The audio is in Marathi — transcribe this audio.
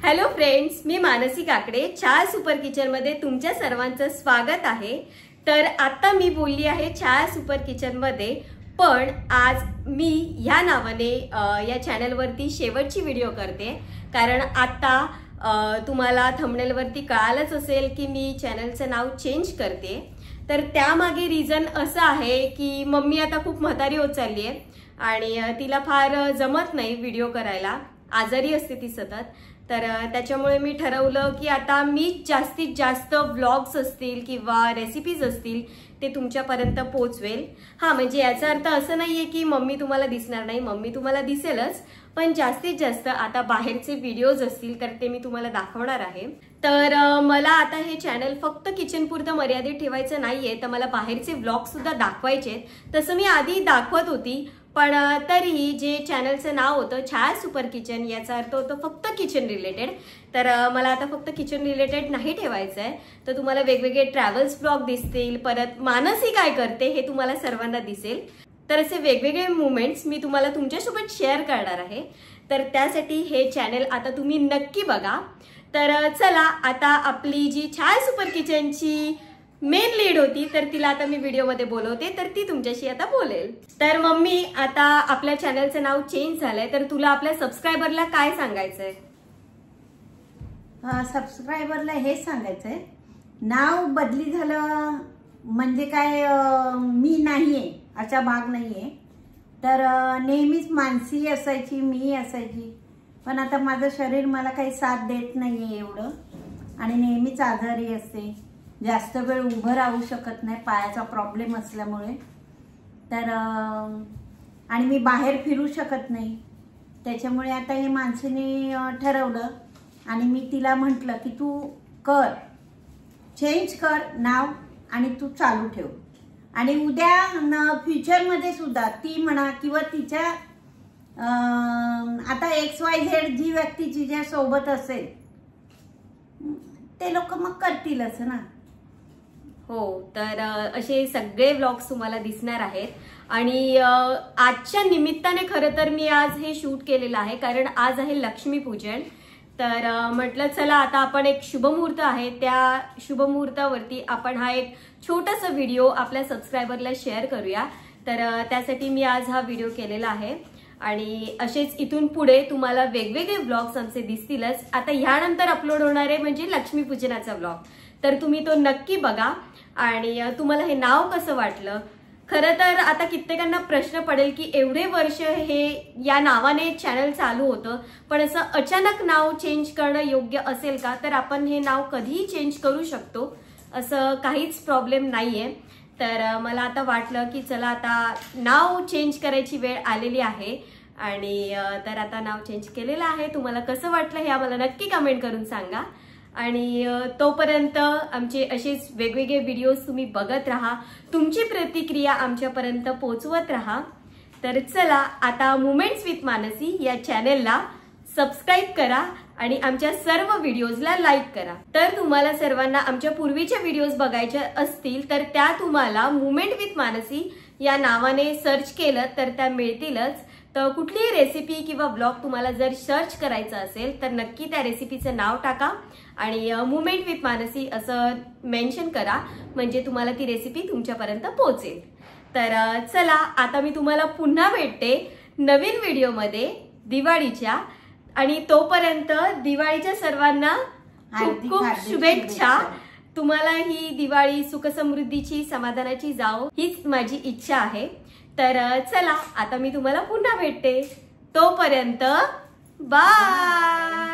हॅलो फ्रेंड्स, मी मानसी काकडे छाया सुपर किचन मध्ये तुमच्या सर्वांचं स्वागत आहे। तर आता मी बोलली आहे छाया सुपर किचन मध्ये, पण आज मी ह्या नावाने या चॅनल वरती शेवटची व्हिडिओ करते, कारण आता तुम्हाला थंबनेल वरती कळालंच असेल की मी चॅनलचं नाव चेंज करते। तर त्यामागे रिझन असं आहे की मम्मी आता खूप म्हातारी होत चालली आहे आणि तिला फार जमत नाही व्हिडिओ करायला, आजारी असते ती सतत। तर त्याच्यामुळे मी ठरवलं की आता मी जास्तीत जास्त व्लॉग्स असतील किंवा रेसिपीज असतील ते तुमच्यापर्यंत पोहोचवेल। हां, म्हणजे याचा अर्थ असं नाहीये की मम्मी तुम्हाला दिसणार नाही, मम्मी तुम्हाला दिसेलच, पण जास्तीत जास्त आता बाहेरचे व्हिडिओज असतील तर ते मी तुम्हाला दाखवणार आहे। तर मला आता हे चॅनल फक्त किचन पुरतं मर्यादित ठेवायचं नाहीये, तर मला बाहेरचे व्लॉग सुद्धा दाखवायचे। तसं मी आधी दाखवत होती, पण तरीही जे चॅनलचं नाव होतं छाया सुपर किचन, याचा अर्थ होतो फक्त किचन रिलेटेड। तर मला आता फक्त किचन रिलेटेड नाही ठेवायचं आहे, तर तुम्हाला वेगवेगळे ट्रॅव्हल्स ब्लॉग दिसतील, परत मानसी काय करते हे तुम्हाला सर्वांना दिसेल। तर असे वेगवेगळे मोमेंट्स मी तुम्हाला तुमच्यासोबत शेअर करणार आहे। तर त्यासाठी हे चॅनल आता तुम्ही नक्की बघा। तर चला, आता आपली जी छाया सुपर किचनची मेन लीड होती तर तिला आता मी व्हिडिओ मध्ये बोलवते, तर ती तुमच्याशी आता बोलेल। तर मम्मी, आता आपल्या चॅनलचं नाव चेंज झालंय, तर तुला आपल्या सबस्क्रायबरला काय सांगायचंय? सबस्क्रायबरला हेच सांगायचंय, नाव बदली झालं म्हणजे काय मी नाहीये असा भाग नाहीये। तर नेहमीच मानसी असायची, मी असायची, पण आता माझं शरीर मला काही साथ देत नाहीये एवढं, आणि नेहमीच आजारी असते, जास्त वेळ उभं राहू शकत नाही पायाचा प्रॉब्लेम असल्यामुळे। तर आणि मी बाहेर फिरू शकत नाही, त्याच्यामुळे आता हे मानसीने ठरवलं आणि मी तिला म्हटलं की तू कर, चेंज कर नाव आणि तू चालू ठेव, आणि उद्या फ्युचरमध्ये सुद्धा ती म्हणा किंवा तिच्या आता XYZ जी व्यक्ती तिच्या सोबत असेल ते लोक मग करतीलच ना। हो, तर असे सगळे व्लॉग्स तुम्हाला दिसणार आहेत। आणि आजच्या निमित्ताने खरं तर मी आज हे शूट केलेलं आहे, कारण आज आहे लक्ष्मीपूजन। तर म्हटलं चला, आता आपण एक शुभमुहूर्त आहे, त्या शुभमुहूर्तावरती आपण हा एक छोटासा व्हिडिओ आपल्या सबस्क्रायबरला शेअर करूया। तर त्यासाठी मी आज हा व्हिडिओ केलेला आहे, आणि असेच इथून पुढे तुम्हाला वेगवेगळे व्लॉग्स आमचे दिसतीलच। आता ह्यानंतर अपलोड होणारे म्हणजे लक्ष्मीपूजनाचा व्लॉग, तर तुम्ही तो नक्की बघा। आणि तुम्हाला हे नाव कसं वाटलं? खरं तर आता कित्येकांना प्रश्न पडेल की एवढे वर्ष हे या नावाने चॅनल चालू होतं, पण असं अचानक नाव चेंज करणं योग्य असेल का? तर आपण हे नाव कधीही चेंज करू शकतो, असं काहीच प्रॉब्लेम नाहीये। तर मला आता वाटलं की चला, आता नाव चेंज करायची वेळ आलेली आहे, आणि तर आता नाव चेंज केलेलं आहे। तुम्हाला कसं वाटलं हे आम्हाला नक्की कमेंट करून सांगा, आणि तोपर्यंत आमचे असेच वेगवेगळे व्हिडिओज तुम्ही बघत राहा, तुमची प्रतिक्रिया आमच्यापर्यंत पोहोचवत राहा। तर चला, आता मोमेंट्स विथ मानसी या चॅनेलला सबस्क्राईब करा आणि आमच्या सर्व व्हिडिओजला लाईक करा। तर तुम्हाला सर्वांना आमच्या पूर्वीच्या व्हिडिओज बघायच्या असतील तर त्या तुम्हाला मोमेंट विथ मानसी या नावाने सर्च केलं तर त्या मिळतीलच। तर कुठलीही रेसिपी किंवा ब्लॉग तुम्हाला जर सर्च करायचं असेल तर नक्की त्या रेसिपीचं नाव टाका आणि मोमेंट विथ मानसी असं मेन्शन करा, म्हणजे तुम्हाला ती रेसिपी तुमच्यापर्यंत पोहोचेल। तर चला, आता मी तुम्हाला पुन्हा भेटते नवीन व्हिडिओमध्ये दिवाळीच्या, आणि तोपर्यंत दिवाळीच्या सर्वांना खूप खूप शुभेच्छा। तुम्हाला ही दिवाळी सुखसमृद्धीची, समाधानाची जाओ, हीच माझी इच्छा आहे। तर चला, आता मी तुम्हाला पुन्हा भेटते, तोपर्यंत बाय।